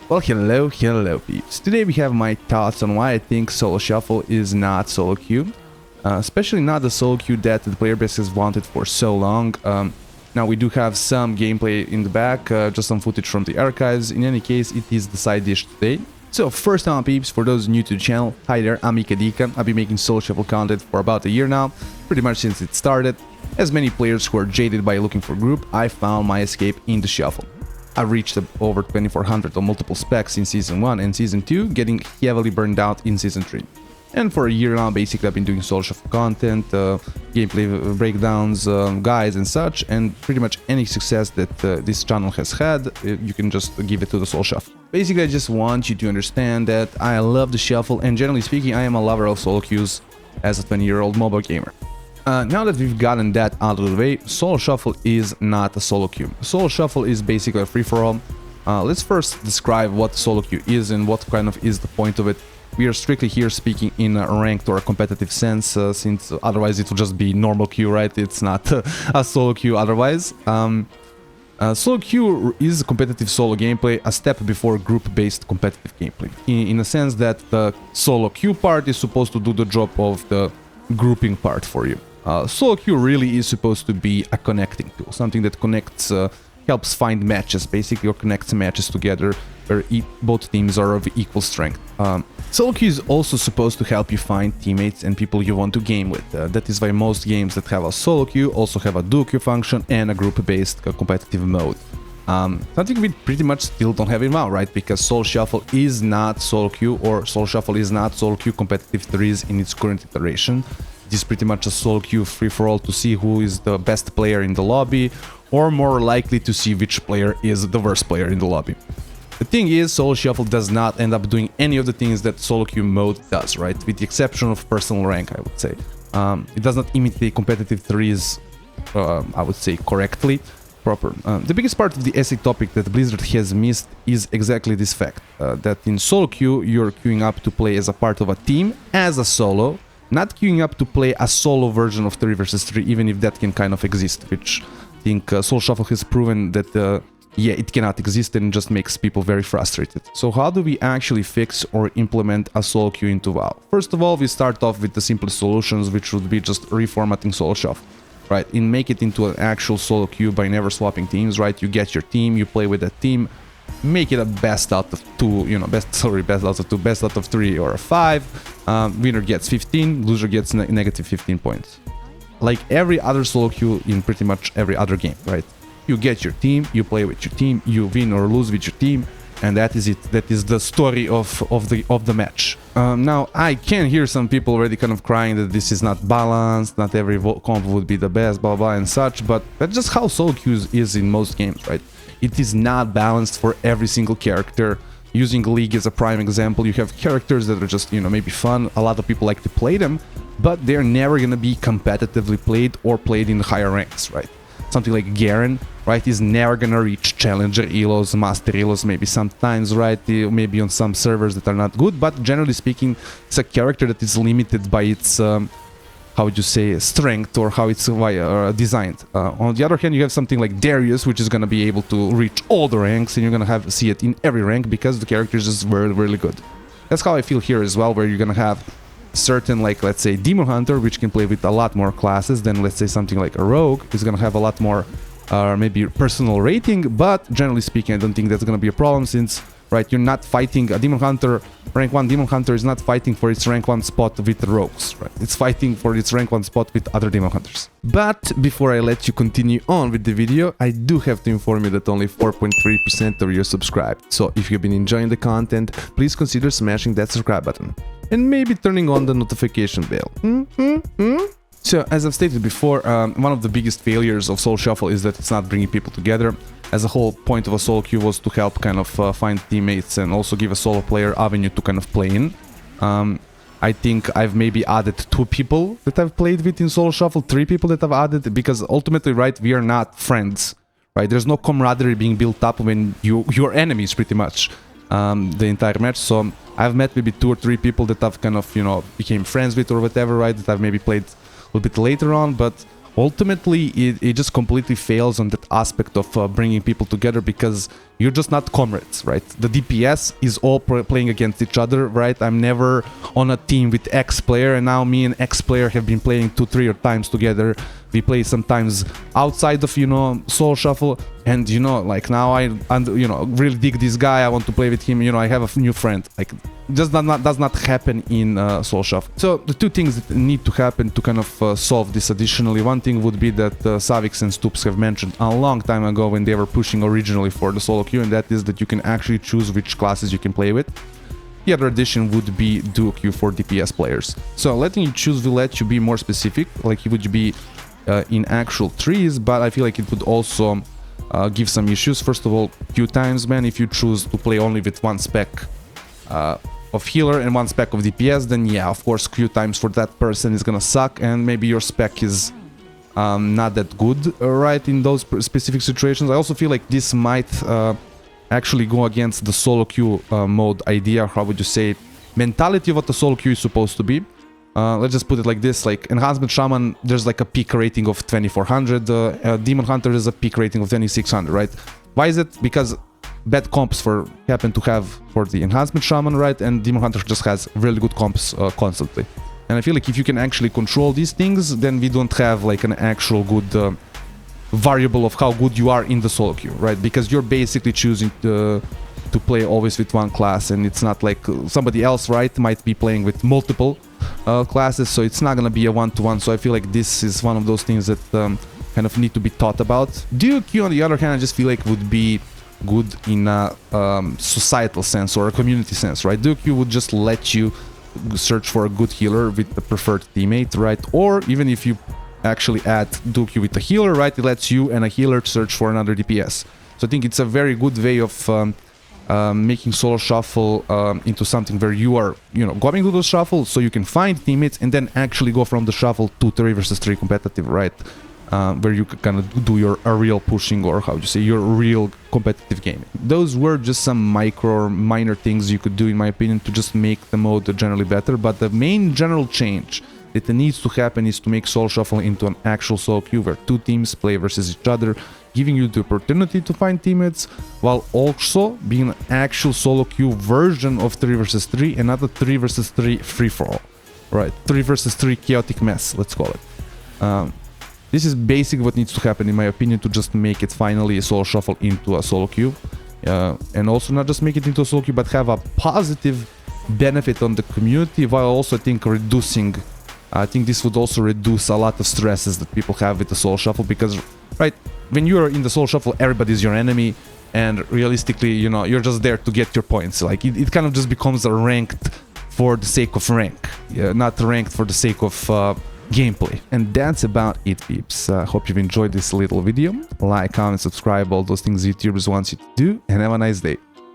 Well, hello peeps. Today we have my thoughts on why I think Solo Shuffle is not solo queue. Especially not the solo queue that the player base has wanted for so long. Now we do have some gameplay in the back, just some footage from the archives. In any case, it is the side dish today. So first on peeps, for those new to the channel, hi there, I'm Ikadika. I've been making Solo Shuffle content for about a year now, pretty much since it started. As many players who are jaded by looking for group, I found my escape in the shuffle. I've reached over 2400 on multiple specs in Season 1 and Season 2, getting heavily burned out in Season 3. And for a year now, basically, I've been doing Solo Shuffle content, gameplay breakdowns, guides and such, and pretty much any success that this channel has had, you can just give it to the Solo Shuffle. Basically, I just want you to understand that I love the Shuffle, and generally speaking, I am a lover of solo queues as a 20-year-old mobile gamer. Now that we've gotten that out of the way, Solo Shuffle is not a solo queue. Solo Shuffle is basically a free-for-all. Let's first describe what solo queue is and what kind of is the point of it. We are strictly here speaking in a ranked or a competitive sense, since otherwise it will just be normal queue, right? It's not a solo queue otherwise. Solo queue is competitive solo gameplay, a step before group-based competitive gameplay. In a sense that the solo queue part is supposed to do the job of the grouping part for you. Solo queue really is supposed to be a connecting tool, something that connects, helps find matches, basically, or connects matches together where both teams are of equal strength. Solo queue is also supposed to help you find teammates and people you want to game with. That is why most games that have a solo queue also have a duo queue function and a group-based competitive mode. Something we pretty much still don't have in WoW, right? Because Solo Shuffle is not solo queue, or Solo Shuffle is not solo queue competitive 3s in its current iteration. It is pretty much a solo queue free-for-all to see who is the best player in the lobby, or more likely to see which player is the worst player in the lobby. The thing is, Solo Shuffle does not end up doing any of the things that solo queue mode does, right? With the exception of personal rank, I would say. It does not imitate competitive 3s, I would say, correctly. The biggest part of the essay topic that Blizzard has missed is exactly this fact, that in solo queue you're queuing up to play as a part of a team, as a solo, not queuing up to play a solo version of 3 vs 3, even if that can kind of exist, which I think Solo Shuffle has proven that, yeah, it cannot exist and just makes people very frustrated. So how do we actually fix or implement a solo queue into WoW? First of all, we start off with the simplest solutions, which would be just reformatting Solo Shuffle. Right, and make it into an actual solo queue by never swapping teams, right? You get your team, you play with that team, make it a best out of 2, you know, best out of 2, best out of 3 or a 5. Winner gets 15, loser gets negative 15 points. Like every other solo queue in pretty much every other game, right? You get your team, you play with your team, you win or lose with your team, and that is it. That is the story of the match. Now, I can hear some people already kind of crying that this is not balanced, not every comp would be the best, blah blah and such, but that's just how solo queue is in most games, right? It is not balanced for every single character. Using League as a prime example, you have characters that are just, you know, maybe fun, a lot of people like to play them, but they're never gonna be competitively played or played in higher ranks, right? Something like Garen, right, is never gonna reach Challenger Elos, Master Elos, maybe sometimes, right, maybe on some servers that are not good, but generally speaking, it's a character that is limited by its, how would you say, strength, or how it's designed. On the other hand, you have something like Darius, which is gonna be able to reach all the ranks, and you're gonna see it in every rank, because the character is just really, really good. That's how I feel here as well, where you're gonna have certain, like, let's say, Demon Hunter, which can play with a lot more classes than, let's say, something like a Rogue, is gonna have a lot more maybe personal rating, but generally speaking, I don't think that's gonna be a problem, since, right, you're not fighting a Demon Hunter. Rank 1 Demon Hunter is not fighting for its rank 1 spot with Rogues, right? It's fighting for its rank 1 spot with other Demon Hunters. But before I let you continue on with the video, I do have to inform you that only 4.3% of you are subscribed. So if you've been enjoying the content, please consider smashing that subscribe button. And maybe turning on the notification bell. So, as I've stated before, one of the biggest failures of Solo Shuffle is that it's not bringing people together. As a whole point of a solo queue was to help kind of find teammates and also give a solo player avenue to kind of play in. I think I've maybe added 2 people that I've played with in Solo Shuffle, 3 people that I've added, because ultimately, right, we are not friends, right? There's no camaraderie being built up when you're enemies, pretty much, the entire match. So I've met maybe 2 or 3 people that I've kind of, you know, became friends with or whatever, right, that I've maybe played a little bit later on, but ultimately it just completely fails on that aspect of bringing people together, because you're just not comrades, right? The DPS is all playing against each other, right? I'm never on a team with X player, and now me and X player have been playing 2-3 times together. We play sometimes outside of, you know, Solo Shuffle, and, you know, like now I you know, really dig this guy, I want to play with him, you know, I have a new friend. Like, just does not happen in Solo Shuffle. So the two things that need to happen to kind of solve this additionally, one thing would be that Savix and Stoops have mentioned a long time ago when they were pushing originally for the solo queue, and that is that you can actually choose which classes you can play with. The other addition would be duo queue for DPS players. So letting you choose will let you be more specific, like it would be in actual trees, but I feel like it would also give some issues. First of all, queue times, man. If you choose to play only with one spec of healer and one spec of DPS, then yeah, of course, queue times for that person is gonna suck, and maybe your spec is not that good, right, in those specific situations. I also feel like this might actually go against the solo queue mode idea, how would you say, mentality of what the solo queue is supposed to be. Let's just put it like this, like Enhancement Shaman, there's like a peak rating of 2400, Demon Hunter is a peak rating of 2600, right? Why is it? Because bad comps happen to have for the Enhancement Shaman, right? And Demon Hunter just has really good comps constantly. And I feel like if you can actually control these things, then we don't have like an actual good variable of how good you are in the solo queue, right? Because you're basically choosing to play always with one class, and it's not like somebody else, right, might be playing with multiple classes, so it's not gonna be a one-to-one. So I feel like this is one of those things that kind of need to be thought about. Duo queue, on the other hand, I just feel like would be good in a societal sense or a community sense, right? Duo queue would just let you search for a good healer with the preferred teammate, right? Or even if you actually add duo queue with a healer, right, it lets you and a healer search for another DPS. So I think it's a very good way of making Solo Shuffle into something where you are, you know, going to the shuffle so you can find teammates and then actually go from the shuffle to 3 versus 3 competitive, right? Where you can kind of do your real pushing, or how you say, your real competitive gaming. Those were just some minor things you could do, in my opinion, to just make the mode generally better. But the main general change that needs to happen is to make Solo Shuffle into an actual solo queue where 2 teams play versus each other, giving you the opportunity to find teammates, while also being an actual solo queue version of 3 versus 3 and not a 3 versus 3 free-for-all, right? 3 versus 3 chaotic mess, let's call it. This is basically what needs to happen, in my opinion, to just make it finally a Solo Shuffle into a solo queue. And also not just make it into a solo queue, but have a positive benefit on the community, while also, I think, I think this would also reduce a lot of stresses that people have with the Solo Shuffle, because, right, when you're in the Solo Shuffle, everybody's your enemy, and realistically, you know, you're just there to get your points. Like, it kind of just becomes a ranked for the sake of rank, not ranked for the sake of gameplay. And that's about it, peeps. Hope you've enjoyed this little video. Like, comment, subscribe, all those things YouTubers want you to do, and have a nice day.